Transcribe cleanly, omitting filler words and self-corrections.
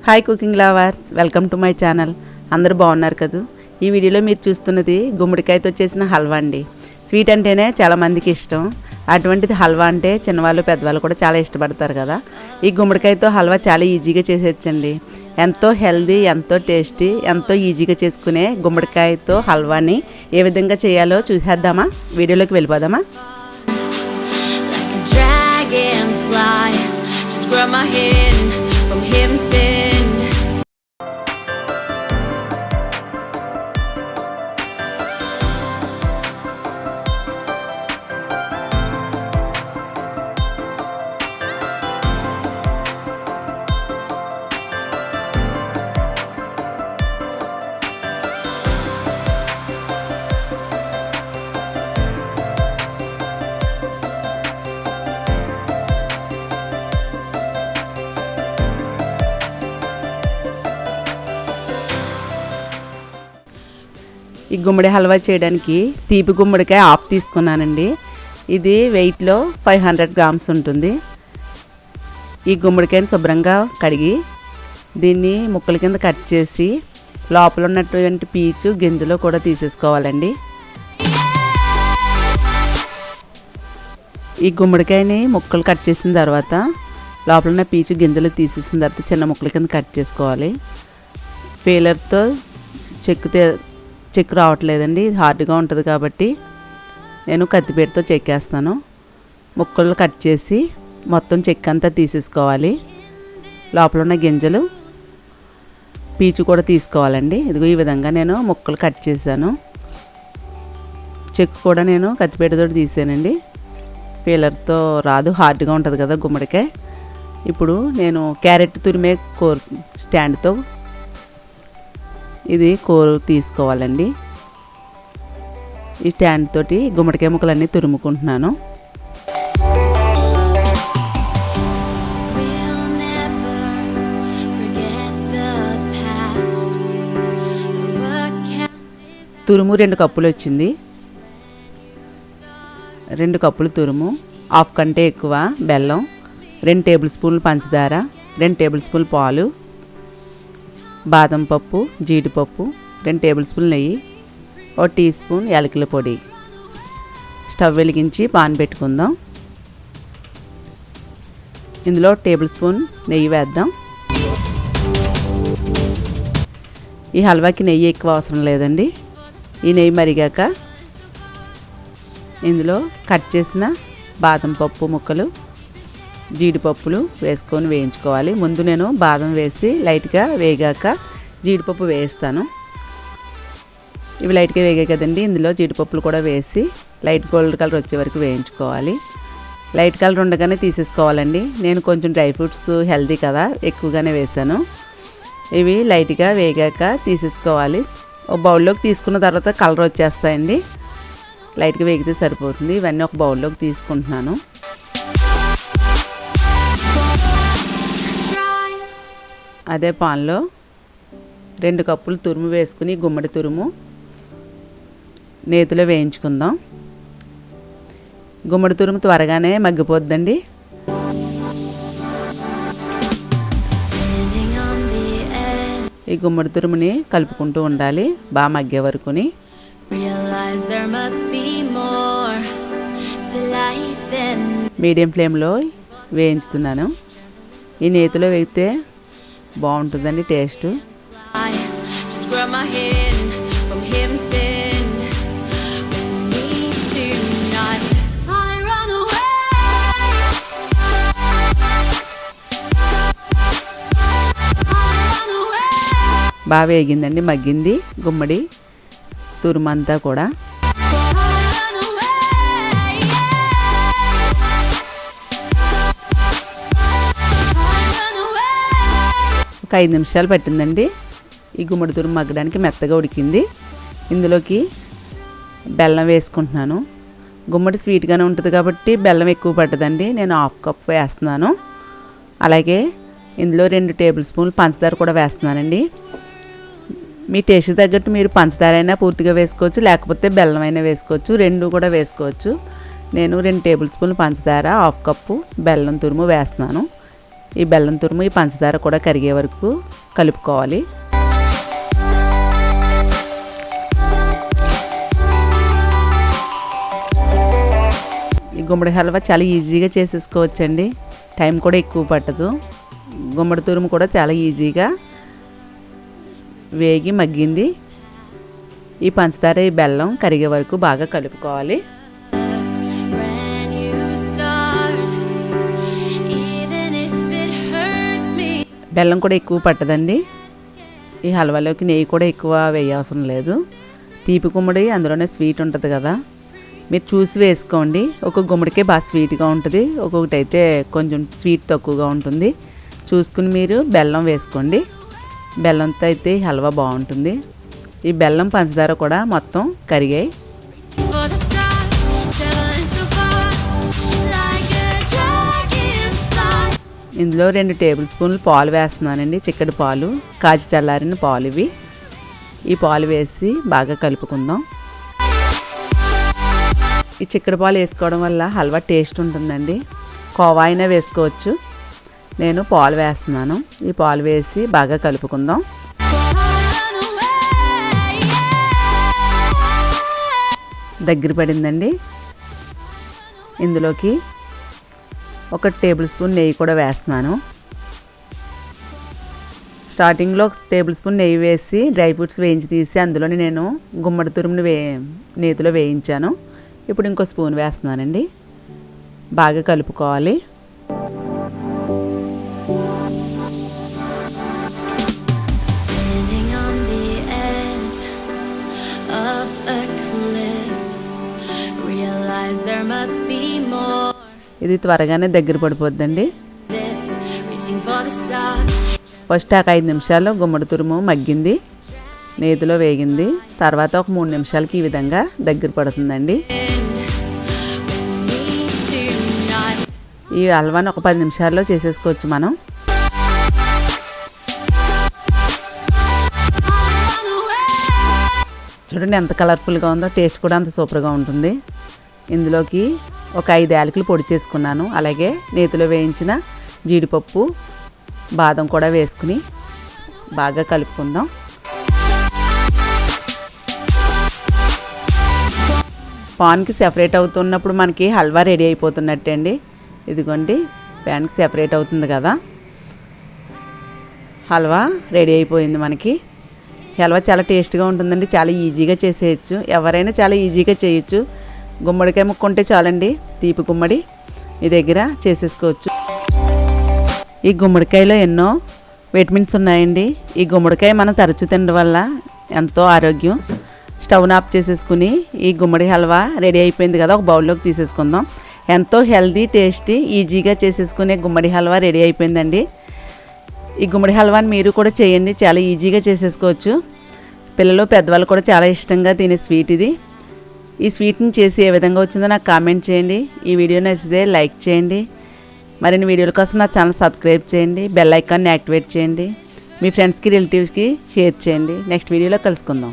Hi cooking lovers, welcome to my channel. అందరూ బాగున్నారు కదా. ఈ వీడియోలో మీరు చూస్తున్నది గుమ్మడికాయతో చేసిన హల్వా అండి. స్వీట్ అంటేనే చాలామందికి ఇష్టం. అటువంటిది హల్వా అంటే చిన్నవాళ్ళు పెద్దవాళ్ళు కూడా చాలా ఇష్టపడతారు కదా. ఈ గుమ్మడికాయతో హల్వా చాలా ఈజీగా చేసేయచ్చండి. ఎంతో హెల్దీ, ఎంతో టేస్టీ, ఎంతో ఈజీగా చేసుకునే గుమ్మడికాయతో హల్వాని ఏ విధంగా చేయాలో చూసేద్దామా? వీడియోలోకి వెళ్ళిపోదామా? ఈ గుమ్మడి హల్వా చేయడానికి తీపి గుమ్మడికాయ హాఫ్ తీసుకున్నానండి. ఇది వెయిట్లో 500 గ్రామ్స్ ఉంటుంది. ఈ గుమ్మడికాయని శుభ్రంగా కడిగి దీన్ని ముక్కల కింద కట్ చేసి లోపల ఉన్నటువంటి పీచు గింజలు కూడా తీసేసుకోవాలండి. ఈ గుమ్మడికాయని ముక్కలు కట్ చేసిన తర్వాత లోపల ఉన్న పీచు గింజలు తీసేసిన తర్వాత చిన్న ముక్కల కింద కట్ చేసుకోవాలి. పీలర్తో చెక్కు రావట్లేదండి, ఇది హార్డ్గా ఉంటుంది కాబట్టి నేను కత్తిపీటతో చెక్కేస్తాను. ముక్కలు కట్ చేసి మొత్తం చెక్కు అంతా తీసేసుకోవాలి. లోపల ఉన్న గింజలు పీచు కూడా తీసుకోవాలండి. ఇదిగో ఈ విధంగా నేను ముక్కలు కట్ చేశాను. చెక్కు కూడా నేను కత్తిపీటతో తీసానండి. పీలర్తో రాదు, హార్డ్గా ఉంటుంది కదా గుమ్మడికాయ. ఇప్పుడు నేను క్యారెట్ తురిమే స్టాండ్తో ఇది కూర తీసుకోవాలండి. ఈ స్టాండ్ తోటి గుమ్మడికాయ ముక్కలన్నీ తురుముకుంటున్నాను. తురుము 2 కప్పులు వచ్చింది. 2 కప్పులు తురుము, హాఫ్ కంటే ఎక్కువ బెల్లం, 2 టేబుల్ స్పూన్లు పంచదార, 2 టేబుల్ స్పూన్లు పాలు, బాదం పప్పు, జీడిపప్పు, 2 టేబుల్ స్పూన్లు నెయ్యి, 1 టీ స్పూన్ యాలకుల పొడి. స్టవ్ వెలిగించి పాన్ పెట్టుకుందాం. ఇందులో 1 టేబుల్ స్పూన్ నెయ్యి వేద్దాం. ఈ హల్వాకి నెయ్యి ఎక్కువ అవసరం లేదండి. ఈ నెయ్యి మరిగాక ఇందులో కట్ చేసిన బాదం పప్పు ముక్కలు, జీడిపప్పులు వేసుకొని వేయించుకోవాలి. ముందు నేను బాదం వేసి లైట్గా వేగాక జీడిపప్పు వేస్తాను. ఇవి లైట్గా వేగాయి కదండి, ఇందులో జీడిపప్పులు కూడా వేసి లైట్ గోల్డ్ కలర్ వచ్చే వరకు వేయించుకోవాలి. లైట్ కలర్ ఉండగానే తీసేసుకోవాలండి. నేను కొంచెం డ్రై ఫ్రూట్స్ హెల్తీ కదా ఎక్కువగానే వేసాను. ఇవి లైట్గా వేగాక తీసేసుకోవాలి. ఒక బౌల్లోకి తీసుకున్న తర్వాత కలర్ వచ్చేస్తాయండి. లైట్గా వేగితే సరిపోతుంది. ఇవన్నీ ఒక బౌల్లోకి తీసుకుంటున్నాను. అదే పాన్లో 2 కప్పులు తురుము వేసుకుని గుమ్మడి తురుము నేతిలో వేయించుకుందాం. గుమ్మడి తురుము త్వరగానే మగ్గిపోద్దండి. ఈ గుమ్మడి తురుముని కలుపుకుంటూ ఉండాలి బాగా మగ్గే వరకుని. మీడియం ఫ్లేమ్లో వేయించుతున్నాను. ఈ నేతిలో వేగితే బాగుంటుందండి టేస్ట్. బాగా వేగిందండి, మగ్గింది గుమ్మడి తురుమంతా కూడా. ఒక 5 నిమిషాలు పట్టిందండి ఈ గుమ్మడి తురుము మగ్గడానికి. మెత్తగా ఉడికింది. ఇందులోకి బెల్లం వేసుకుంటున్నాను. గుమ్మడి స్వీట్గానే ఉంటుంది కాబట్టి బెల్లం ఎక్కువ పట్టదండి. నేను 1/2 కప్ వేస్తున్నాను. అలాగే ఇందులో 2 టేబుల్ స్పూన్లు పంచదార కూడా వేస్తున్నానండి. మీ టేస్ట్ తగ్గట్టు మీరు పంచదార అయినా పూర్తిగా వేసుకోవచ్చు, లేకపోతే బెల్లం అయినా వేసుకోవచ్చు, 2 కూడా వేసుకోవచ్చు. నేను 2 టేబుల్ స్పూన్లు పంచదార, 1/2 కప్పు బెల్లం తురుము వేస్తున్నాను. ఈ బెల్లం తురుము ఈ పంచదార కూడా కరిగే వరకు కలుపుకోవాలి. ఈ గుమ్మడి హల్వా చాలా ఈజీగా చేసేసుకోవచ్చండి. టైం కూడా ఎక్కువ పట్టదు. గుమ్మడి తురుము కూడా చాలా ఈజీగా వేగి మగ్గింది. ఈ పంచదార ఈ బెల్లం కరిగే వరకు బాగా కలుపుకోవాలి. బెల్లం కూడా ఎక్కువ పట్టదండి. ఈ హల్వాలోకి నెయ్యి కూడా ఎక్కువ వేయవసరం లేదు. తీపి గుమ్మడి అందులోనే స్వీట్ ఉంటుంది కదా, మీరు చూసి వేసుకోండి. ఒక గుమ్మడికే బాగా స్వీట్గా ఉంటుంది, ఒక్కొక్కటి అయితే కొంచెం స్వీట్ తక్కువగా ఉంటుంది. చూసుకుని మీరు బెల్లం వేసుకోండి. బెల్లంతో అయితే ఈ హల్వా బాగుంటుంది. ఈ బెల్లం పంచదార కూడా మొత్తం కరిగాయి. ఇందులో 2 టేబుల్ స్పూన్లు పాలు వేస్తున్నానండి. చిక్కటి పాలు, కాచి చల్లారిన పాలు ఇవి. ఈ పాలు వేసి బాగా కలుపుకుందాం. ఈ చిక్కటి పాలు వేసుకోవడం వల్ల హల్వా టేస్ట్ ఉంటుందండి. కోవా అయినా వేసుకోవచ్చు. నేను పాలు వేస్తున్నాను. ఈ పాలు వేసి బాగా కలుపుకుందాం. దగ్గర పడిందండి. ఇందులోకి 1 టేబుల్ స్పూన్ నెయ్యి కూడా వేస్తున్నాను. స్టార్టింగ్లో 1 టేబుల్ స్పూన్ నెయ్యి వేసి డ్రై ఫ్రూట్స్ వేయించి తీసి అందులోని నేను గుమ్మడి తురుముని నేతిలో వేయించాను. ఇప్పుడు ఇంకో స్పూన్ వేస్తున్నానండి. బాగా కలుపుకోవాలి. ఇది త్వరగానే దగ్గర పడిపోద్దండి. ఫస్ట్ 5 నిమిషాల్లో గుమ్మడి తురుము మగ్గింది, నేతిలో వేగింది. తర్వాత ఒక 3 నిమిషాలకి ఈ విధంగా దగ్గర పడుతుందండి. ఈ హల్వాని ఒక 10 నిమిషాల్లో చేసేసుకోవచ్చు మనం. చూడండి ఎంత కలర్ఫుల్గా ఉందో, టేస్ట్ కూడా అంత సూపర్గా ఉంటుంది. ఇందులోకి ఒక 5 యాలకులు పొడి చేసుకున్నాను. అలాగే నేతిలో వేయించిన జీడిపప్పు, బాదం కూడా వేసుకుని బాగా కలుపుకుందాం. పాన్కి సెపరేట్ అవుతున్నప్పుడు మనకి హల్వా రెడీ అయిపోతున్నట్టే అండి. ఇదిగోండి ప్యాన్కి సెపరేట్ అవుతుంది కదా, హల్వా రెడీ అయిపోయింది మనకి. హల్వా చాలా టేస్ట్గా ఉంటుందండి. చాలా ఈజీగా చేసేయచ్చు. ఎవరైనా చాలా ఈజీగా చేయొచ్చు. గుమ్మడికాయ ముక్కుంటే చాలండి, తీపి గుమ్మడి మీ దగ్గర చేసేసుకోవచ్చు. ఈ గుమ్మడికాయలో ఎన్నో విటమిన్స్ ఉన్నాయండి. ఈ గుమ్మడికాయ మనం తరచూ తినడం వల్ల ఎంతో ఆరోగ్యం. స్టవ్ని ఆఫ్ చేసేసుకుని ఈ గుమ్మడి హల్వా రెడీ అయిపోయింది కదా, ఒక బౌల్లోకి తీసేసుకుందాం. ఎంతో హెల్దీ, టేస్టీ, ఈజీగా చేసేసుకునే గుమ్మడి హల్వా రెడీ అయిపోయిందండి. ఈ గుమ్మడి హల్వాని మీరు కూడా చేయండి. చాలా ఈజీగా చేసేసుకోవచ్చు. పిల్లలు పెద్దవాళ్ళు కూడా చాలా ఇష్టంగా తినే స్వీట్ ఇది. ఈ స్వీట్ని చేసి ఏ విధంగా వచ్చిందో నాకు కామెంట్ చేయండి. ఈ వీడియో నచ్చితే లైక్ చేయండి. మరిన్ని వీడియోల కోసం నా ఛానల్ సబ్స్క్రైబ్ చేయండి. బెల్ ఐకాన్ని యాక్టివేట్ చేయండి. మీ ఫ్రెండ్స్కి, రిలేటివ్స్కి షేర్ చేయండి. నెక్స్ట్ వీడియోలో కలుసుకుందాం.